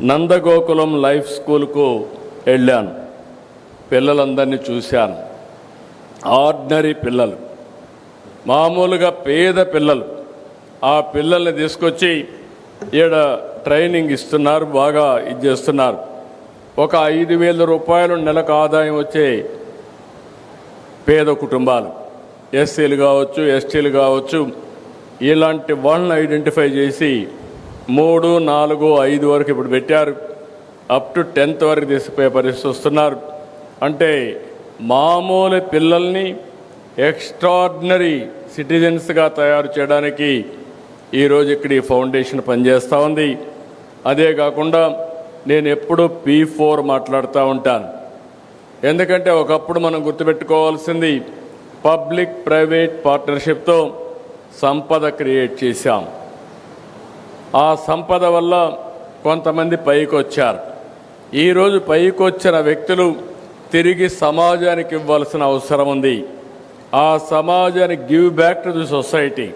Nandagokulam life స్కూల్కు వెళ్ళాను. పిల్లలందరినీ చూశాను. ఆర్డినరీ పిల్లలు, మామూలుగా పేద పిల్లలు. ఆ పిల్లల్ని తీసుకొచ్చి ఈడ ట్రైనింగ్ ఇస్తున్నారు, బాగా ఇది చేస్తున్నారు. ఒక 5,000 రూపాయలు నెలకు ఆదాయం వచ్చే పేద కుటుంబాలు, ఎస్సీలు కావచ్చు, ఎస్టీలు కావచ్చు, ఇలాంటి వాళ్ళని ఐడెంటిఫై చేసి 3, 4, 5 వరకు ఇప్పుడు పెట్టారు. అప్ టు 10th వరకు తీసుకుపోయే పరిస్థితి వస్తున్నారు. అంటే మామూలు పిల్లల్ని ఎక్స్ట్రాడినరీ సిటిజన్స్గా తయారు చేయడానికి ఈరోజు ఇక్కడ ఈ ఫౌండేషన్ పనిచేస్తూ ఉంది. అదే కాకుండా నేను ఎప్పుడూ P4 మాట్లాడుతూ ఉంటాను. ఎందుకంటే ఒకప్పుడు మనం గుర్తుపెట్టుకోవాల్సింది పబ్లిక్ ప్రైవేట్ పార్ట్నర్షిప్తో సంపద క్రియేట్ చేశాం. ఆ సంపద వల్ల కొంతమంది పైకి వచ్చారు. ఈరోజు పైకి వచ్చిన వ్యక్తులు తిరిగి సమాజానికి ఇవ్వాల్సిన అవసరం ఉంది. ఆ సమాజానికి give back to the society.